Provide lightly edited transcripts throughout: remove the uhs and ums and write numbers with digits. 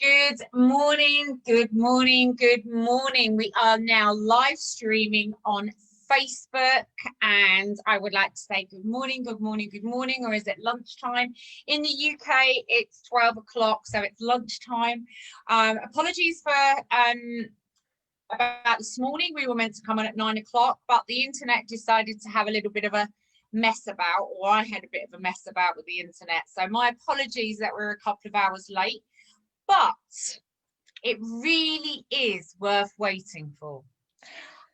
Good morning, good morning, good morning. We are now live streaming on Facebook, and I would like to say good morning, good morning, good morning, or is it lunchtime? In the UK, it's 12 o'clock, so it's lunchtime. Apologies for about this morning. We were meant to come on at 9 o'clock, but the internet decided to have a little bit of a mess about, or I had a bit of a mess about with the internet. So my apologies that we're a couple of hours late. But it really is worth waiting for.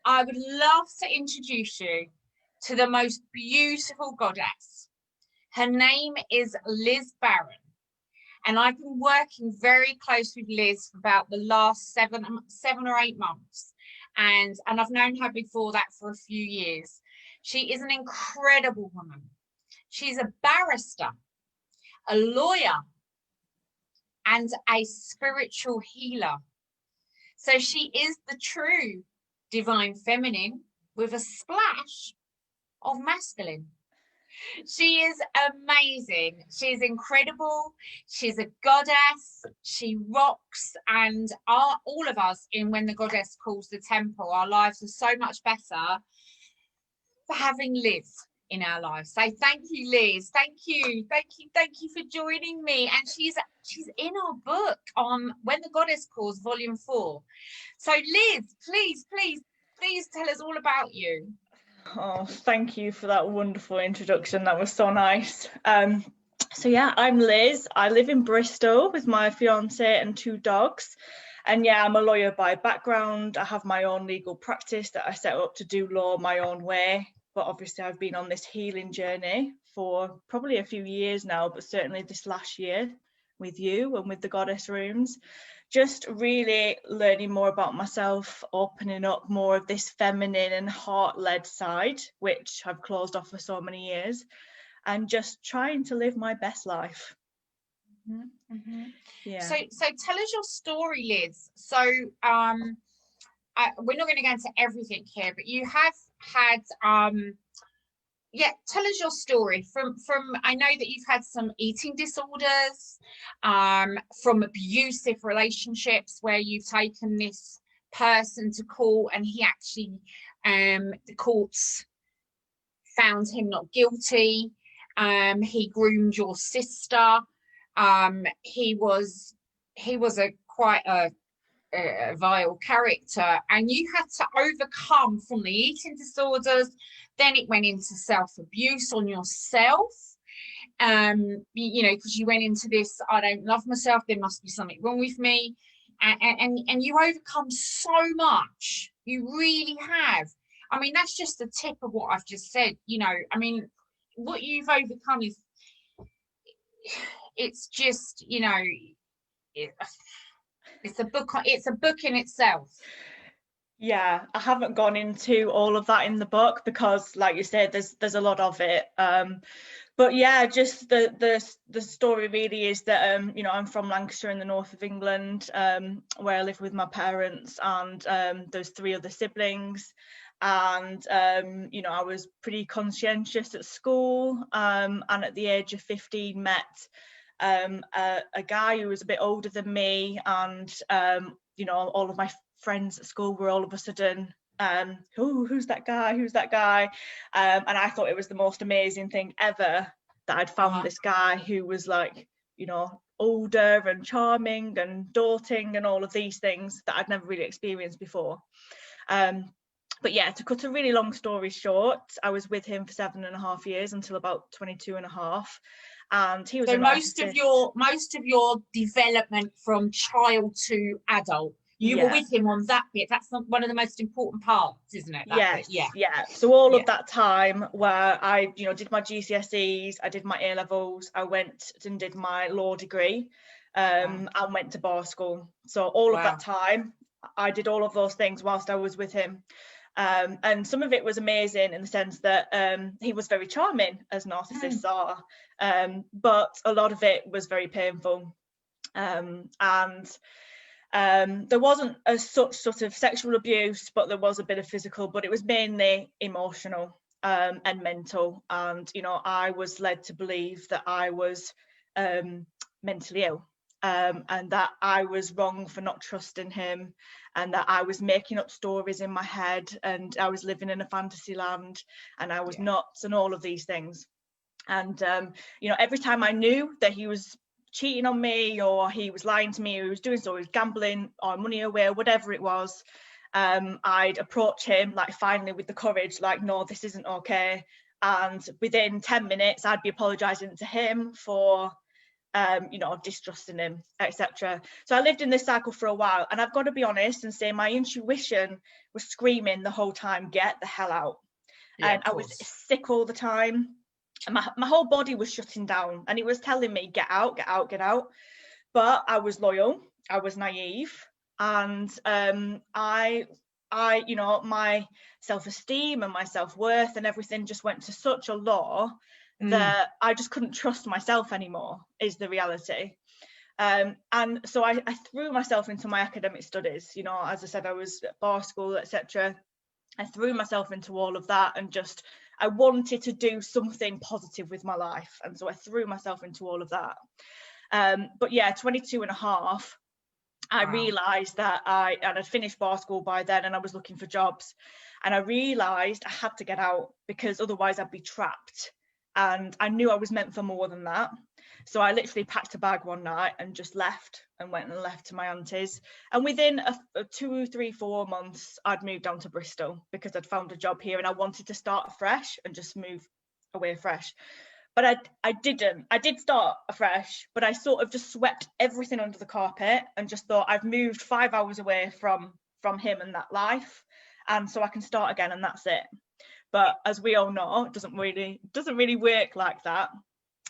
I would love to introduce you to the most beautiful goddess. Her name is Liz Barron, and I've been working very close with Liz for about the last seven or 8 months, and I've known her before that for a few years. She is an incredible woman. She's a barrister, a lawyer, and a spiritual healer. So she is the true divine feminine with a splash of masculine. She is amazing. She's incredible. She's a goddess. She rocks. And all of us in When the Goddess Calls the Temple, our lives are so much better for having Liz in our lives. So thank you, Liz. Thank you for joining me. And she's in our book on When the Goddess Calls, Volume 4. So Liz, please tell us all about you. Oh, thank you for that wonderful introduction. That was so nice. So yeah, I'm Liz. I live in Bristol with my fiance and 2 dogs. And yeah, I'm a lawyer by background. I have my own legal practice that I set up to do law my own way. But obviously I've been on this healing journey for probably a few years now, but certainly this last year with you and with the Goddess Rooms. Just really learning more about myself, opening up more of this feminine and heart-led side, which I've closed off for so many years, and just trying to live my best life. Mm-hmm. Yeah. So tell us your story, Liz. So we're not going to go into everything here, but you have had tell us your story from I know that you've had some eating disorders, from abusive relationships where you've taken this person to court and he actually the courts found him not guilty. He groomed your sister. He was quite a vile character, and you had to overcome from the eating disorders. Then it went into self-abuse on yourself, because you went into this, I don't love myself, there must be something wrong with me, and you overcome so much. You really have. I mean, that's just the tip of what I've just said. I mean, what you've overcome is, it's just, it's a book in itself. Yeah, I haven't gone into all of that in the book because, like you said, there's a lot of it. But yeah, just the story really is that I'm from Lancashire in the north of England, where I live with my parents, and there's 3 other siblings. And I was pretty conscientious at school, and at the age of 15 met a guy who was a bit older than me, and all of my friends at school were all of a sudden, who's that guy, and I thought it was the most amazing thing ever that I'd found this guy who was like, older and charming and doting and all of these things that I'd never really experienced before. But yeah, to cut a really long story short, I was with him for 7.5 years until about 22.5. And he was so most of your development from child to adult, you were with him on that bit. That's one of the most important parts, isn't it? Yeah. So all of that time where I did my GCSEs, I did my A-levels, I went and did my law degree, and went to bar school. So all of that time I did all of those things whilst I was with him. And some of it was amazing in the sense that he was very charming, as narcissists are, but a lot of it was very painful. And there wasn't as such sort of sexual abuse, but there was a bit of physical, but it was mainly emotional and mental. And I was led to believe that I was mentally ill. and that I was wrong for not trusting him, and that I was making up stories in my head, and I was living in a fantasy land, and I was nuts, and all of these things. And you know, every time I knew that he was cheating on me, or he was lying to me, or he was doing so, he was gambling or money away, or whatever it was, I'd approach him, like, finally with the courage, like, no, this isn't okay. And within 10 minutes, I'd be apologising to him for you know, distrusting him, etc. So I lived in this cycle for a while, and I've got to be honest and say my intuition was screaming the whole time, get the hell out. And I was sick all the time, and my whole body was shutting down, and it was telling me, get out, get out, get out. But I was loyal, I was naive, and I you know, my self-esteem and my self-worth and everything just went to such a low that I just couldn't trust myself anymore, is the reality. And so I threw myself into my academic studies. You know, as I said, I was at bar school, etc. I threw myself into all of that, and just, I wanted to do something positive with my life, and so I threw myself into all of that. But yeah, 22 and a half, I realised that I'd finished bar school by then, and I was looking for jobs, and I realised I had to get out, because otherwise I'd be trapped. And I knew I was meant for more than that. So I literally packed a bag one night and just left, and went and left to my auntie's. And within a 2, 3, 4 months, I'd moved down to Bristol, because I'd found a job here, and I wanted to start afresh and just move away fresh. But I didn't. I did start afresh, but I sort of just swept everything under the carpet and just thought, I've moved 5 hours away from him and that life, and so I can start again, and that's it. But as we all know, it doesn't really work like that.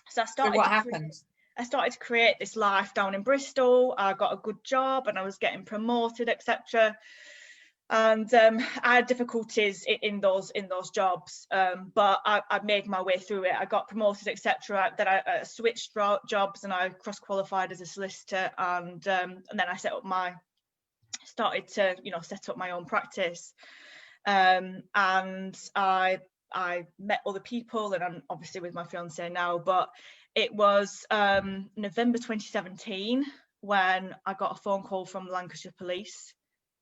So I started. So what happened? I started to create this life down in Bristol. I got a good job, and I was getting promoted, etc. And I had difficulties in those jobs, but I made my way through it. I got promoted, etc. Then I switched jobs, and I cross-qualified as a solicitor, and then I started to, you know, set up my own practice. And I met other people, and I'm obviously with my fiance now, but it was November 2017 when I got a phone call from the Lancashire Police,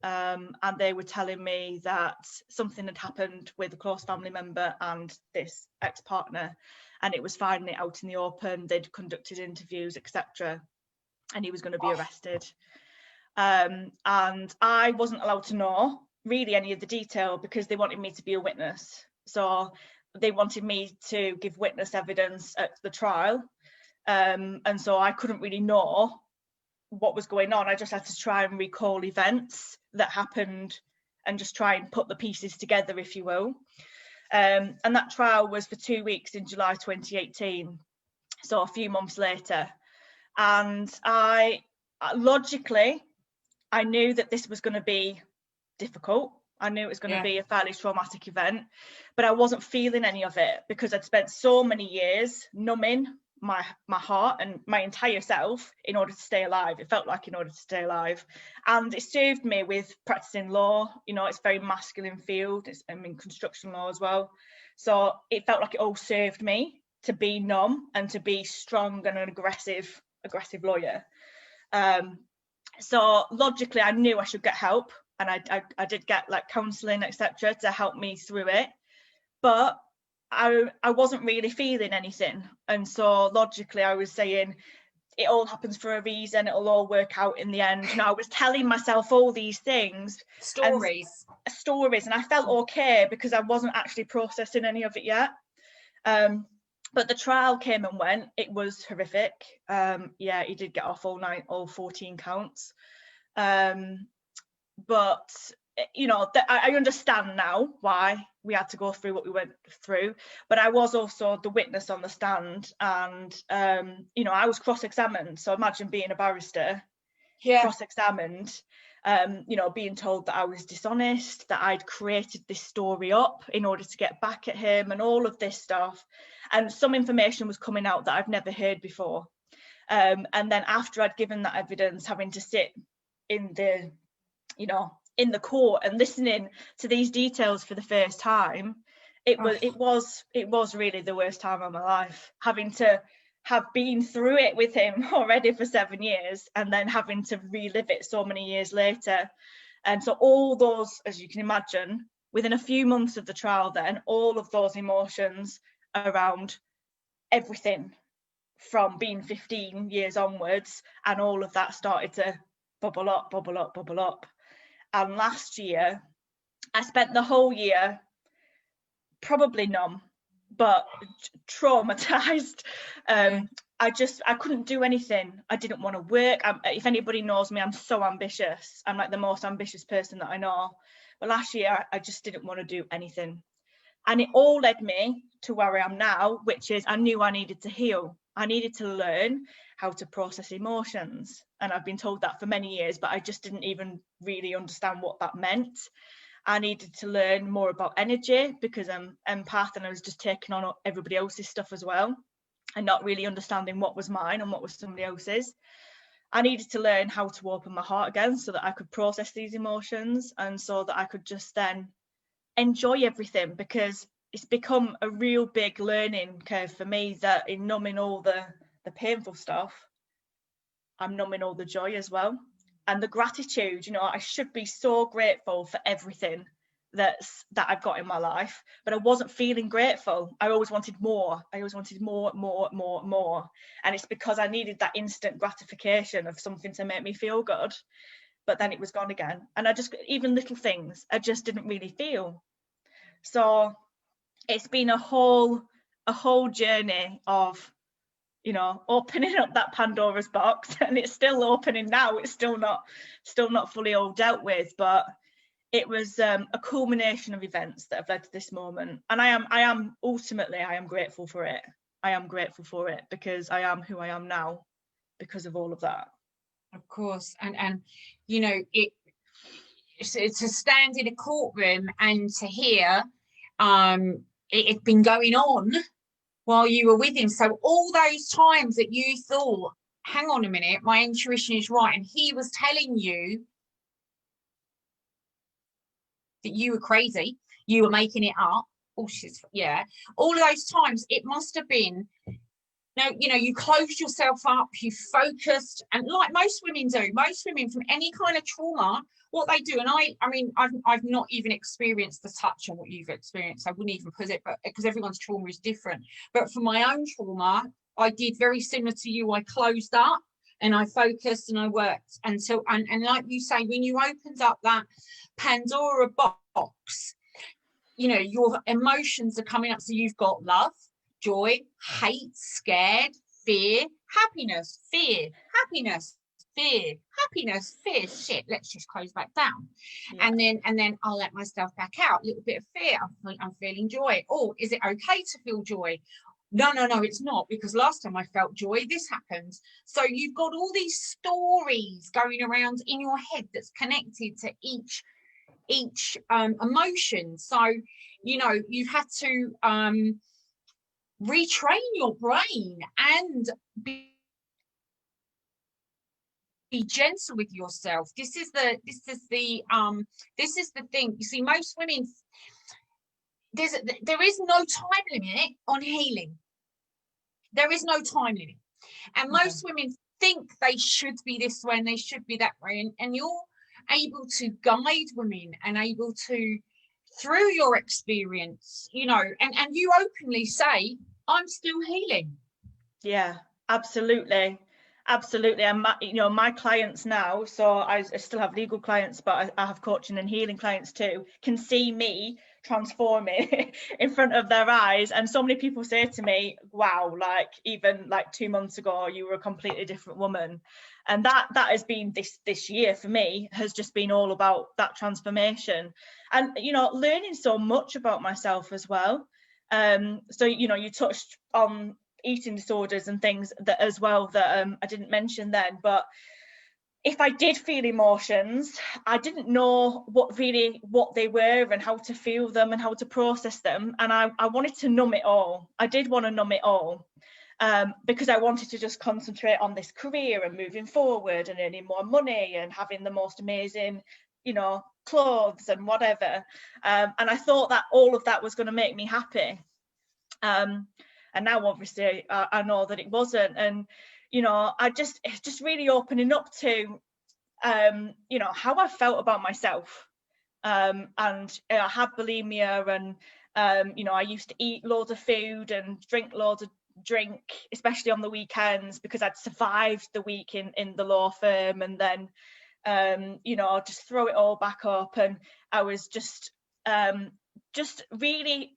and they were telling me that something had happened with a close family member and this ex-partner, and it was finally out in the open. They'd conducted interviews, etc., and he was going to be arrested. And I wasn't allowed to know really any of the detail, because they wanted me to be a witness. So they wanted me to give witness evidence at the trial, and so I couldn't really know what was going on. I just had to try and recall events that happened and just try and put the pieces together, if you will. And that trial was for 2 weeks in July 2018, so a few months later. And I logically, I knew that this was going to be difficult. I knew it was going to be a fairly traumatic event, but I wasn't feeling any of it, because I'd spent so many years numbing my heart and my entire self in order to stay alive. It felt like in order to stay alive, and it served me with practicing law. You know, it's a very masculine field. I'm in construction law as well, so it felt like it all served me to be numb and to be strong and an aggressive lawyer. So logically, I knew I should get help, and I did get like counselling, etc., to help me through it, but I wasn't really feeling anything. And so logically, I was saying, it all happens for a reason, it'll all work out in the end. You know, I was telling myself all these things, stories, and I felt okay, because I wasn't actually processing any of it yet. But the trial came and went. It was horrific. Yeah, he did get off all 14 counts. But you know, I understand now why we had to go through what we went through, but I was also the witness on the stand, and you know, I was cross-examined. So imagine being a barrister, cross-examined, you know, being told that I was dishonest, that I'd created this story up in order to get back at him, and all of this stuff. And some information was coming out that I've never heard before. And then after I'd given that evidence, having to sit in the, you know, in the court and listening to these details for the first time, it was really the worst time of my life, having to have been through it with him already for 7 years, and then having to relive it so many years later. And so all those, as you can imagine, within a few months of the trial, then all of those emotions around everything from being 15 years onwards, and all of that started to bubble up, bubble up, bubble up. And last year, I spent the whole year probably numb, but traumatized. I couldn't do anything. I didn't want to work. If anybody knows me, I'm so ambitious. I'm like the most ambitious person that I know. But last year, I just didn't want to do anything. And it all led me to where I am now, which is I knew I needed to heal. I needed to learn how to process emotions. And I've been told that for many years, but I just didn't even really understand what that meant. I needed to learn more about energy, because I'm empath and I was just taking on everybody else's stuff as well, and not really understanding what was mine and what was somebody else's. I needed to learn how to open my heart again so that I could process these emotions, and so that I could just then enjoy everything, because it's become a real big learning curve for me that in numbing all the painful stuff, I'm numbing all the joy as well. And the gratitude, I should be so grateful for everything that I've got in my life, but I wasn't feeling grateful. I always wanted more. I always wanted more. And it's because I needed that instant gratification of something to make me feel good, but then it was gone again. And even little things, I just didn't really feel. So it's been a whole journey of, opening up that Pandora's box, and it's still opening now. It's still not fully all dealt with, but it was a culmination of events that have led to this moment. And I am ultimately grateful for it. I am grateful for it, because I am who I am now because of all of that. Of course. And it's to stand in a courtroom and to hear it had been going on while you were with him. So all those times that you thought, hang on a minute, my intuition is right, and he was telling you that you were crazy, you were making it up. Oh, all of those times, it must have been, you closed yourself up, you focused, and like most women from any kind of trauma, what they do, and I mean, I've not even experienced the touch on what you've experienced. I wouldn't even put it, but because everyone's trauma is different. But for my own trauma, I did very similar to you. I closed up and I focused and I worked until, and like you say, when you opened up that Pandora box, your emotions are coming up. So you've got love, joy, hate, scared, fear, happiness, fear, happiness, fear, happiness, fear. Shit, let's just close back down. Yeah. And then I'll let myself back out. A little bit of fear. I'm feeling joy. Oh, is it okay to feel joy? No, it's not, because last time I felt joy, this happened. So you've got all these stories going around in your head that's connected to each emotion. So you've had to retrain your brain and be gentle with yourself. This is the thing. You see, most women, there is no time limit on healing. There is no time limit, and most women think they should be this way and they should be that way, and you're able to guide women and able to, through your experience, and you openly say, I'm still healing. Yeah, absolutely. And my clients now, so I still have legal clients, but I have coaching and healing clients too, can see me transforming in front of their eyes. And so many people say to me, wow, even 2 months ago, you were a completely different woman. And that has been this year for me, has just been all about that transformation and, learning so much about myself as well. So, you touched on eating disorders and things that as well that I didn't mention then, but if I did feel emotions, I didn't know what they were and how to feel them and how to process them, and I wanted to numb it all. I did want to numb it all, because I wanted to just concentrate on this career and moving forward and earning more money and having the most amazing clothes and whatever, and I thought that all of that was going to make me happy. and now obviously I know that it wasn't. And you know, it's just really opening up to you know, how I felt about myself. And I had bulimia, and you know, I used to eat loads of food and drink loads of drink, especially on the weekends, because I'd survived the week in the law firm, and then you know, just throw it all back up. And I was just really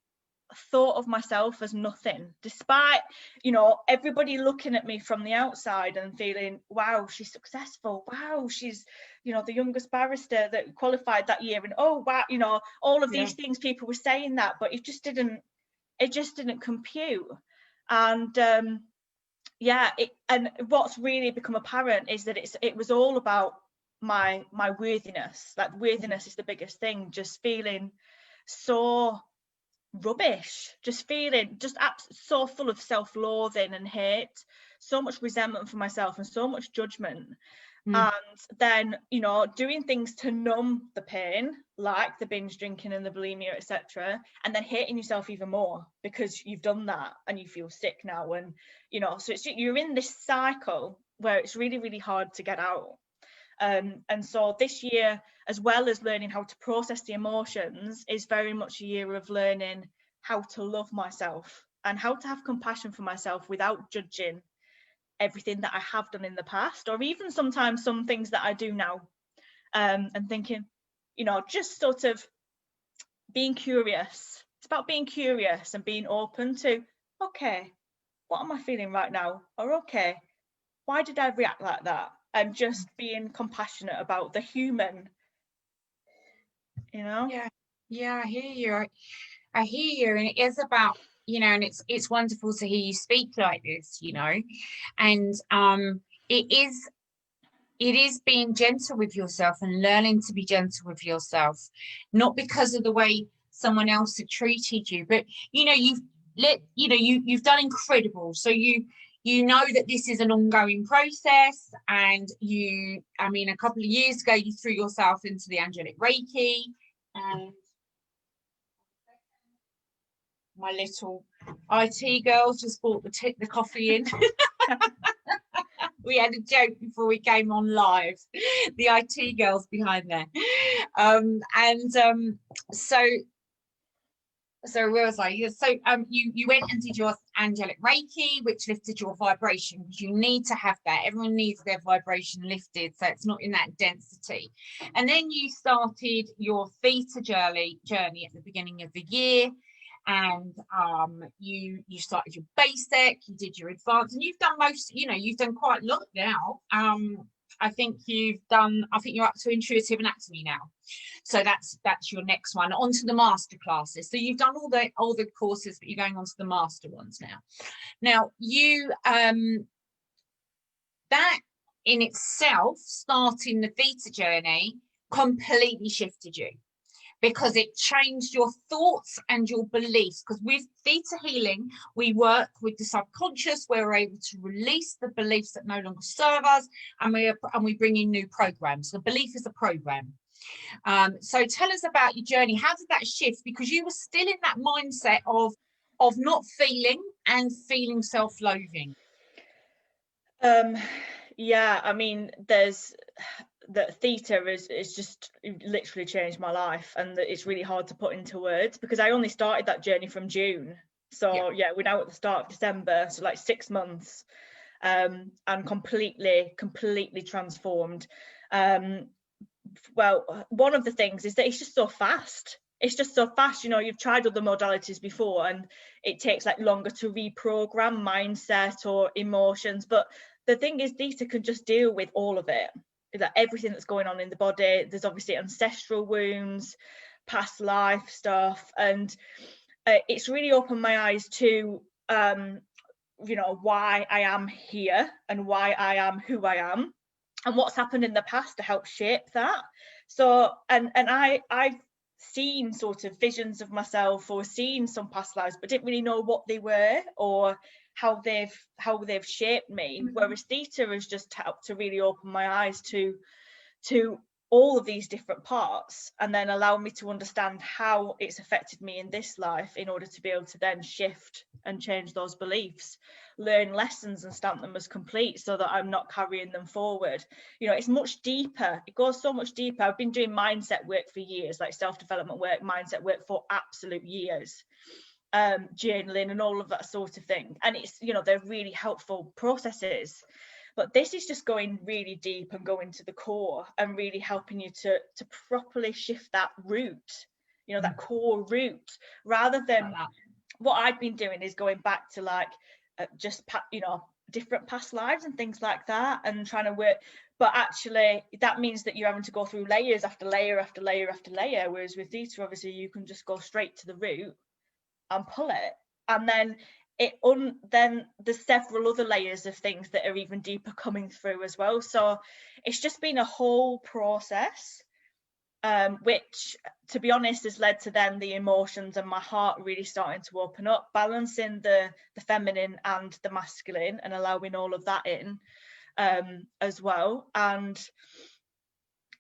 thought of myself as nothing, despite, you know, everybody looking at me from the outside and feeling, wow, she's successful, wow, she's, you know, the youngest barrister that qualified that year, and oh wow, you know, all of these things, people were saying that, but it just didn't compute. And and what's really become apparent is that it was all about my worthiness. Like, worthiness is the biggest thing. Just feeling so rubbish, just feeling so full of self-loathing and hate, so much resentment for myself and so much judgment. And then, you know, doing things to numb the pain, like the binge drinking and the bulimia, etc., and then hating yourself even more because you've done that and you feel sick now. And you know, so you're in this cycle where it's really, really hard to get out. And so this year, as well as learning how to process the emotions, is very much a year of learning how to love myself and how to have compassion for myself without judging everything that I have done in the past, or even sometimes some things that I do now, and thinking, you know, just sort of being curious. It's about being curious and being open to, okay, what am I feeling right now? Or okay, why did I react like that? And just being compassionate about the human, you know? Yeah, I hear you. I hear you, and it is about, you know, and it's wonderful to hear you speak like this, you know, and it is being gentle with yourself and learning to be gentle with yourself, not because of the way someone else had treated you, but you know, you've done incredible. So you know that this is an ongoing process, and I mean, a couple of years ago you threw yourself into the angelic Reiki, and my little IT girls just brought the coffee in. We had a joke before we came on live, the IT girls behind there. So where was I? So you went and did your angelic Reiki, which lifted your vibration, because you need to have that. Everyone needs their vibration lifted, so it's not in that density. And then you started your theta journey at the beginning of the year. And you started your basic, you did your advanced, and you've done you've done quite a lot now. I think you're up to intuitive anatomy now. So that's your next one. On to the master classes. So you've done all the courses, but you're going on to the master ones now. Now you that in itself, starting the theta journey, completely shifted you, because it changed your thoughts and your beliefs. Because with theta healing, we work with the subconscious, where we're able to release the beliefs that no longer serve us, and we bring in new programs. The belief is a program. So tell us about your journey. How did that shift? Because you were still in that mindset of not feeling and feeling self-loathing. Yeah, I mean, there's that theta is just literally changed my life, and it's really hard to put into words, because I only started that journey from June. So yeah, we're now at the start of December, so like 6 months, and completely transformed. Well, one of the things is that it's just so fast. It's just so fast, you know. You've tried other modalities before, and it takes like longer to reprogram mindset or emotions, but the thing is, theta can just deal with all of it, like everything that's going on in the body. There's obviously ancestral wounds, past life stuff, and it's really opened my eyes to you know, why I am here and why I am who I am, and what's happened in the past to help shape that. So and I've seen sort of visions of myself, or seen some past lives, but didn't really know what they were or how they've shaped me. Whereas theta has just helped to really open my eyes to all of these different parts, and then allow me to understand how it's affected me in this life in order to be able to then shift and change those beliefs, learn lessons and stamp them as complete so that I'm not carrying them forward. You know, it's much deeper. It goes so much deeper. I've been doing mindset work for years, like self-development work, mindset work for absolute years, journaling and all of that sort of thing. And it's, you know, they're really helpful processes. But this is just going really deep and going to the core and really helping you to properly shift that root, you know, that core root, rather than what I've been doing is going back to like you know, different past lives and things like that, and trying to work. But actually that means that you're having to go through layers after layer after layer after layer, whereas with Theta, obviously you can just go straight to the root and pull it, and then then there's several other layers of things that are even deeper coming through as well. So it's just been a whole process, which, to be honest, has led to then the emotions and my heart really starting to open up, balancing the feminine and the masculine and allowing all of that in, as well. And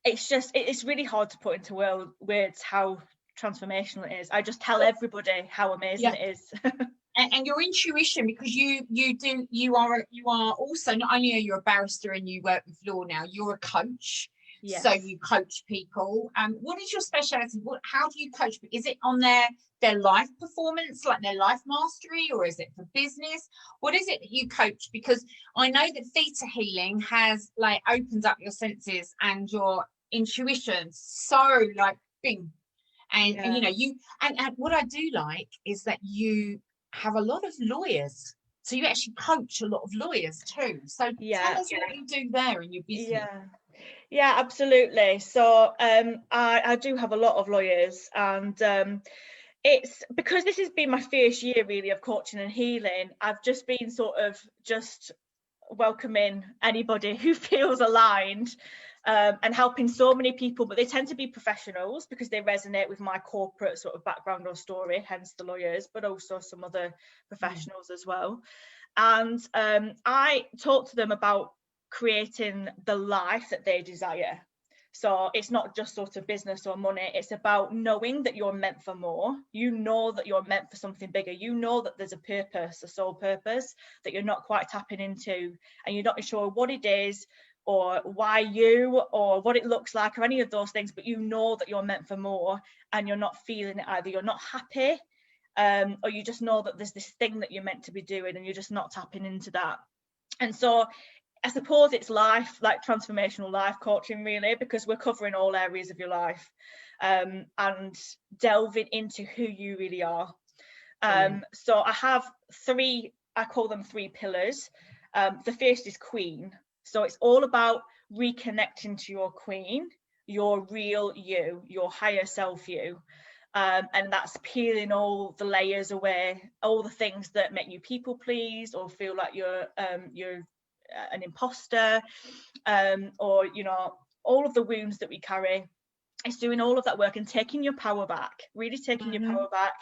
it's really hard to put into words how transformational it is. I just tell everybody how amazing it is. And your intuition, because you are also, not only are you a barrister and you work with law now, you're a coach. Yes. So you coach people. What is your speciality? How do you coach? Is it on their life performance, like their life mastery, or is it for business? What is it that you coach? Because I know that theta healing has like opened up your senses and your intuition, so like bing. And you know, and what I do like is that you have a lot of lawyers, so you actually coach a lot of lawyers too. So tell us what you do there in your business. Yeah, absolutely. So I do have a lot of lawyers, and it's because this has been my first year really of coaching and healing. I've just been sort of just welcoming anybody who feels aligned, and helping so many people, but they tend to be professionals because they resonate with my corporate sort of background or story, hence the lawyers, but also some other professionals as well. And I talk to them about creating the life that they desire. So it's not just sort of business or money, it's about knowing that you're meant for more. You know that you're meant for something bigger. You know that there's a purpose, a soul purpose that you're not quite tapping into, and you're not sure what it is or why you or what it looks like or any of those things, but you know that you're meant for more and you're not feeling it either. You're not happy, or you just know that there's this thing that you're meant to be doing and you're just not tapping into that. And so I suppose it's life, like transformational life coaching really, because we're covering all areas of your life, and delving into who you really are. So I have I call them three pillars. The first is Queen. So it's all about reconnecting to your queen, your real you, your higher self you. And that's peeling all the layers away, all the things that make you people please or feel like you're an imposter, or you know, all of the wounds that we carry. It's doing all of that work and taking your power back, really taking your power back,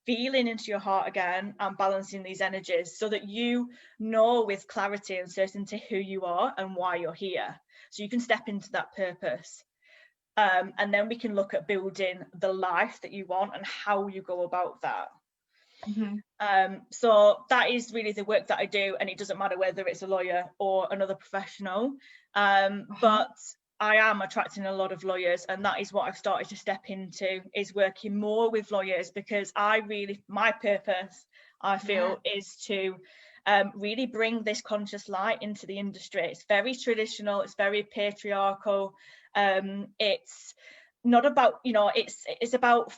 feeling into your heart again and balancing these energies so that you know with clarity and certainty who you are and why you're here, so you can step into that purpose. And then we can look at building the life that you want and how you go about that. So that is really the work that I do, and it doesn't matter whether it's a lawyer or another professional, but I am attracting a lot of lawyers, and that is what I've started to step into, is working more with lawyers, because my purpose, I feel, is to really bring this conscious light into the industry. It's very traditional, it's very patriarchal, it's not about, you know, it's about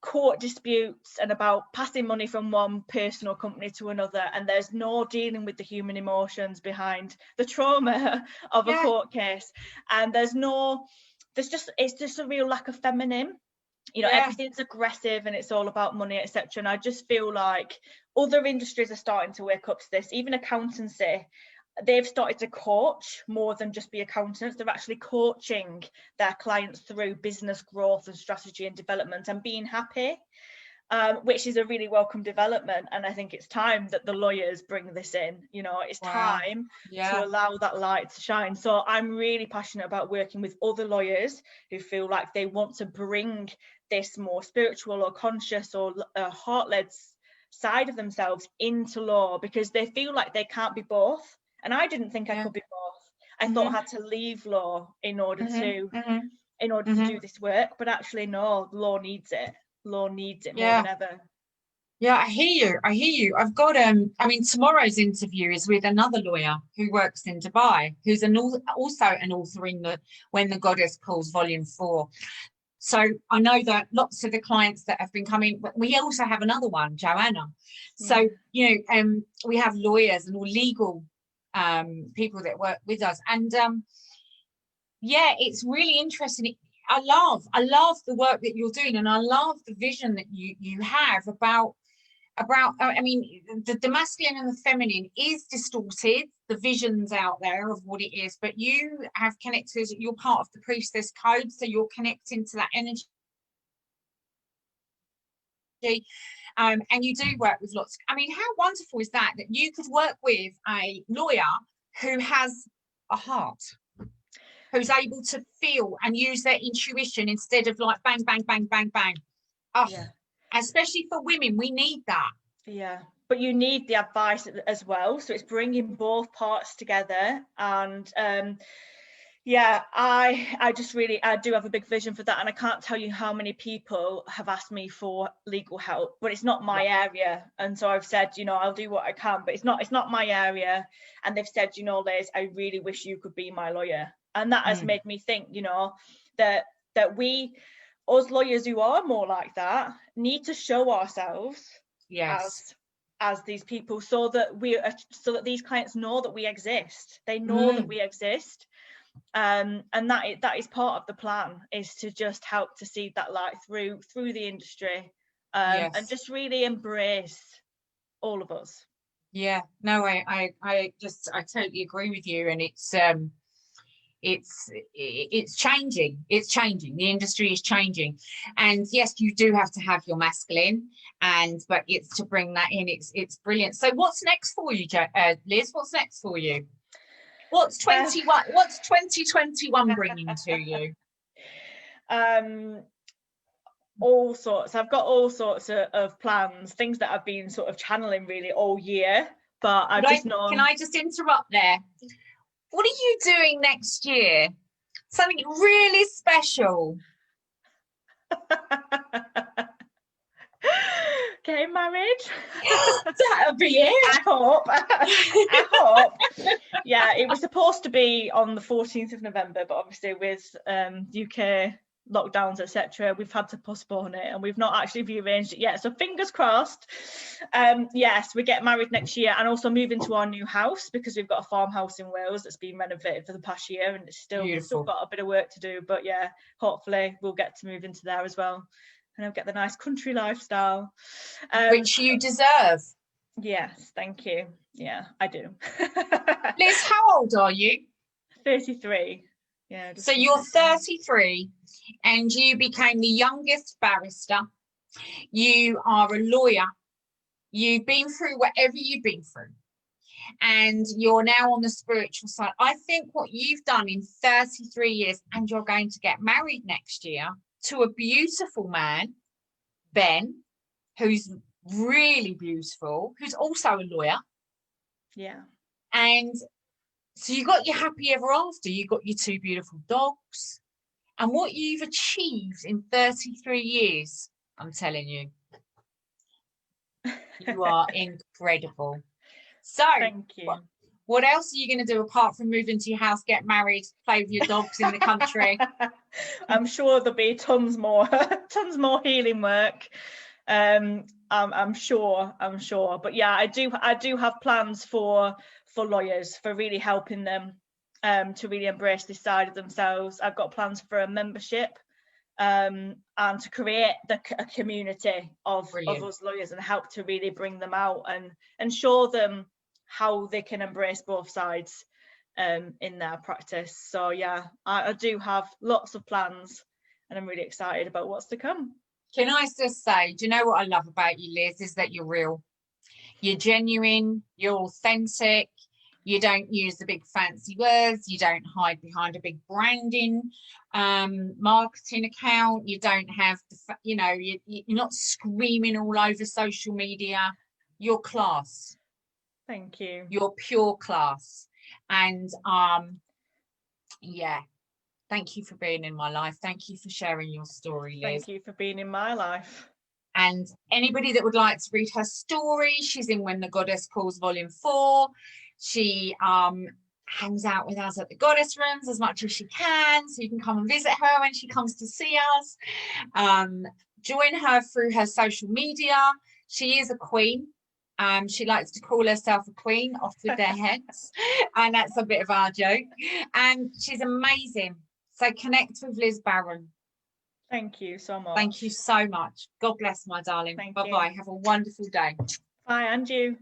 court disputes and about passing money from one person or company to another, and there's no dealing with the human emotions behind the trauma of a court case, and it's just a real lack of feminine, you know. Everything's aggressive and it's all about money, etc. And I just feel like other industries are starting to wake up to this. Even accountancy, they've started to coach more than just be accountants. They're actually coaching their clients through business growth and strategy and development and being happy. which is a really welcome development. And I think it's time that the lawyers bring this in. You know, it's time to allow that light to shine. So I'm really passionate about working with other lawyers who feel like they want to bring this more spiritual or conscious or heart-led side of themselves into law, because they feel like they can't be both. And I didn't think I could be both. I thought I had to leave law in order to do this work, but actually no, law needs it. Law needs it more than ever. Yeah, I hear you. I've got I mean, tomorrow's interview is with another lawyer who works in Dubai, who's also an author in the When the Goddess Calls Volume 4. So I know that lots of the clients that have been coming, but we also have another one, Joanna. So, you know, we have lawyers and all legal people that work with us. And yeah, it's really interesting. I love the work that you're doing, and I love the vision that you have about I mean, the masculine and the feminine is distorted, the visions out there of what it is, but you have connected, you're part of the priestess code, so you're connecting to that energy. And you do work with lots. I mean, how wonderful is that you could work with a lawyer who has a heart, who's able to feel and use their intuition instead of like bang, bang, bang, bang, bang. Oh, yeah. Especially for women, we need that. Yeah, but you need the advice as well. So it's bringing both parts together. And yeah, I do have a big vision for that. And I can't tell you how many people have asked me for legal help, but it's not my area. And so I've said, you know, I'll do what I can, but it's not my area. And they've said, you know, Liz, I really wish you could be my lawyer. And that has made me think, you know, that us lawyers who are more like that need to show ourselves as these people, so that these clients know that we exist. They know that we exist, and that is part of the plan, is to just help to see that light through the industry, and just really embrace all of us. Yeah, no, I totally agree with you, and it's changing. The industry is changing, and yes, you do have to have your masculine, but it's to bring that in. It's brilliant. So what's next for you, Liz? What's next for you? What's 2021 bringing to you? All sorts. I've got all sorts of plans, things that I've been sort of channeling really all year, but Can I just interrupt there? What are you doing next year? Something really special. Getting married. That'll be it. I hope. I hope. Yeah, it was supposed to be on the 14th of November, but obviously with UK lockdowns, etc., we've had to postpone it, and we've not actually rearranged it yet. So fingers crossed. Yes, we get married next year, and also move into our new house, because we've got a farmhouse in Wales that's been renovated for the past year, and it's still got a bit of work to do. But yeah, hopefully we'll get to move into there as well, and I'll get the nice country lifestyle, which you deserve. Yes, thank you. Yeah, I do. Liz, how old are you? 33. Yeah. So you're 33, and you became the youngest barrister. You are a lawyer. You've been through whatever you've been through, and you're now on the spiritual side. I think what you've done in 33 years, and you're going to get married next year to a beautiful man, Ben, who's really beautiful, who's also a lawyer. Yeah. And so you got your happy ever after, you got your 2 beautiful dogs, and what you've achieved in 33 years, I'm telling you, you are incredible. So thank you. What else are you going to do apart from moving to your house, get married, play with your dogs in the country? I'm sure there'll be tons more healing work. I'm sure. But yeah, I do have plans for lawyers, for really helping them to really embrace this side of themselves. I've got plans for a membership, and to create a community of us lawyers, and help to really bring them out and show them how they can embrace both sides in their practice. So yeah, I do have lots of plans, and I'm really excited about what's to come. Can I just say, do you know what I love about you, Liz, is that you're real. You're genuine, you're authentic, you don't use the big fancy words, you don't hide behind a big branding marketing account, you don't have, you know, you're not screaming all over social media. You're class. Thank you. You're pure class. And yeah, thank you for being in my life. Thank you for sharing your story, Liz. Thank you for being in my life. And anybody that would like to read her story, she's in When the Goddess Calls Volume 4. She hangs out with us at the Goddess Rooms as much as she can, so you can come and visit her when she comes to see us. Join her through her social media. She is a queen. She likes to call herself a queen, off with their heads, and that's a bit of our joke. And she's amazing. So connect with Liz Barron. Thank you so much. Thank you so much. God bless, my darling. Bye-bye. Have a wonderful day. Bye, and you.